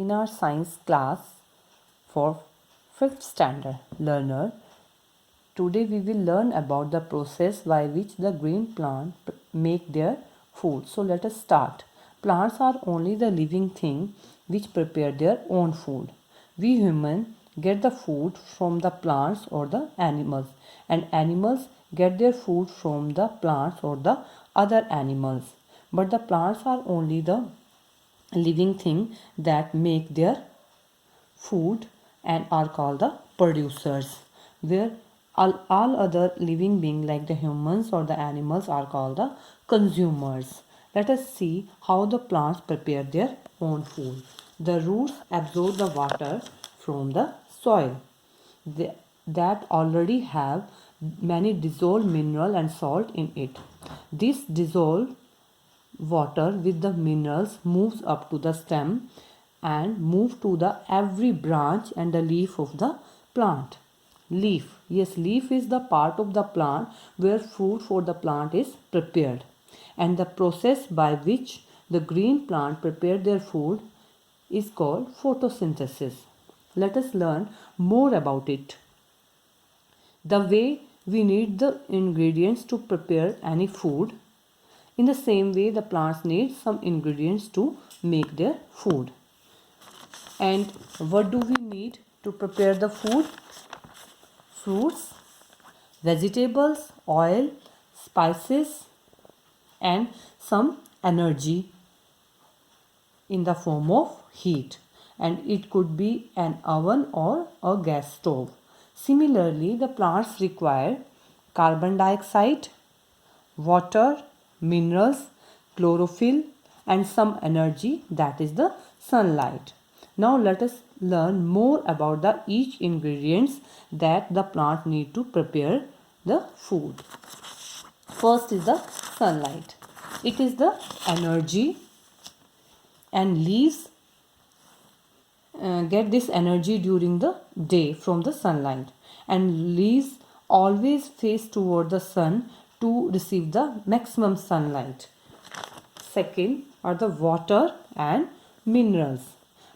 In our science class for 5th standard learner, today we will learn about the process by which the green plant make their food. So let us start. Plants are only the living thing which prepare their own food. We humans get the food from the plants or the animals, and animals get their food from the plants or the other animals. But the plants are only the living thing that make their food and are called the producers, where all other living beings like the humans or the animals are called the consumers. Let us see how the plants prepare their own food. The roots absorb the water from the soil that already have many dissolved mineral and salt in it. This dissolved water with the minerals moves up to the stem and move to the every branch and the leaf of the plant. Leaf, yes, leaf is the part of the plant where food for the plant is prepared, and the process by which the green plant prepare their food is called photosynthesis. Let us learn more about it. The way we need the ingredients to prepare any food, in the same way the plants need some ingredients to make their food. And what do we need to prepare the food? Fruits, vegetables, oil, spices, and some energy in the form of heat, and it could be an oven or a gas stove. Similarly, the plants require carbon dioxide, water, minerals, chlorophyll, and some energy, that is the sunlight. Now let us learn more about the each ingredients that the plant need to prepare the food. First is the sunlight. It is the energy, and leaves get this energy during the day from the sunlight, and leaves always face toward the sun to receive the maximum sunlight. Second are the water and minerals.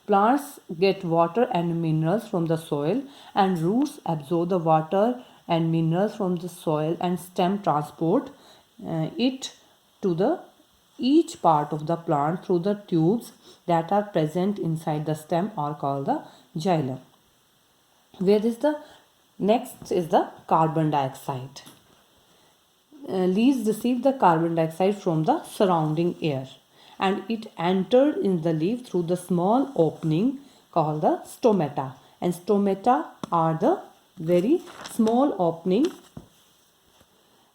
Plants get water and minerals from the soil, and roots absorb the water and minerals from the soil, and stem transport it to the each part of the plant through the tubes that are present inside the stem are called the xylem. Where is the next is the carbon dioxide. Leaves receive the carbon dioxide from the surrounding air, and it entered in the leaf through the small opening called the stomata, and stomata are the very small opening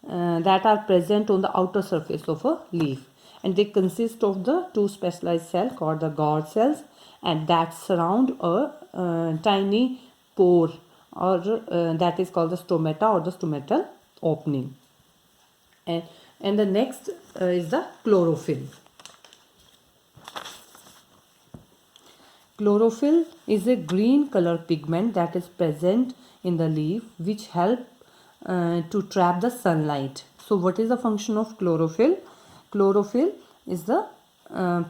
that are present on the outer surface of a leaf, and they consist of the two specialized cells called the gourd cells, and that surround a tiny pore, or that is called the stomata or the stomatal opening. And the next is the chlorophyll. Chlorophyll is a green color pigment that is present in the leaf, which help to trap the sunlight. So what is the function of chlorophyll? Chlorophyll is the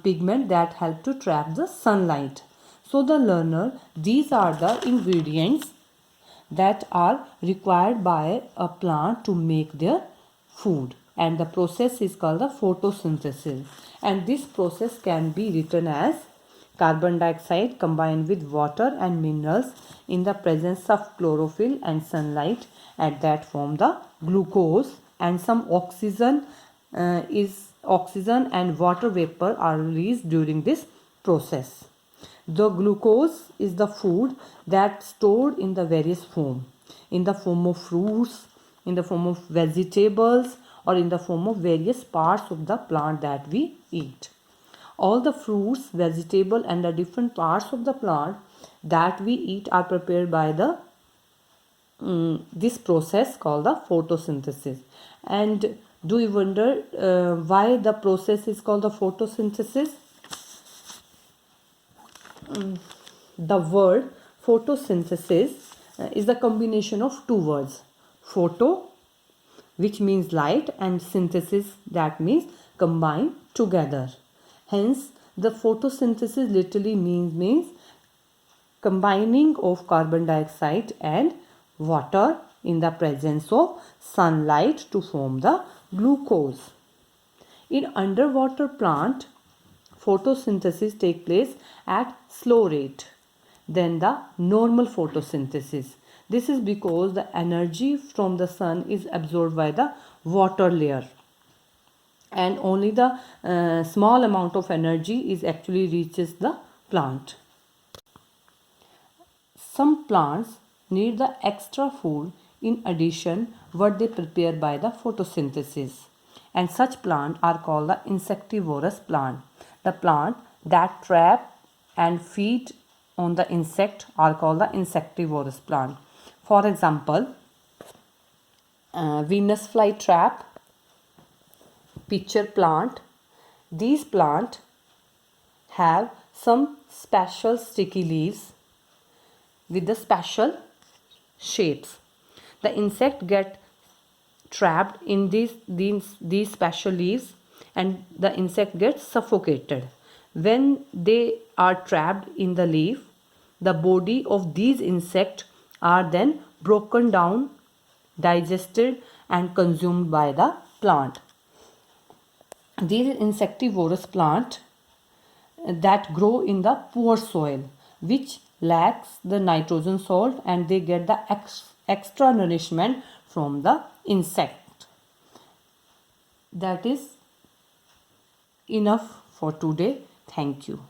pigment that help to trap the sunlight. So the learner, these are the ingredients that are required by a plant to make their food, and the process is called the photosynthesis, and this process can be written as carbon dioxide combined with water and minerals in the presence of chlorophyll and sunlight, at that form the glucose, and some oxygen and water vapor are released during this process. The glucose is the food that stored in the various form, in the form of fruits, in the form of vegetables, or in the form of various parts of the plant that we eat. All the fruits, vegetable, and the different parts of the plant that we eat are prepared by the this process called the photosynthesis. And do you wonder why the process is called the photosynthesis? The word photosynthesis is the combination of two words, photo, which means light, and synthesis, that means combine together. Hence The photosynthesis literally means combining of carbon dioxide and water in the presence of sunlight to form the glucose. In underwater plant, photosynthesis take place at slow rate than the normal photosynthesis. This is because the energy from the sun is absorbed by the water layer, and only the small amount of energy is actually reaches the plant. Some plants need the extra food in addition what they prepare by the photosynthesis, and such plants are called the insectivorous plant. The plant that trap and feed on the insect are called the insectivorous plant. For example, Venus flytrap, pitcher plant. These plants have some special sticky leaves with the special shapes. The insect get trapped in these special leaves, and the insect gets suffocated. When they are trapped in the leaf, the body of these insects are then broken down, digested and consumed by the plant. These insectivorous plants that grow in the poor soil which lacks the nitrogen salt, and they get the extra nourishment from the insect. That is enough for today. Thank you.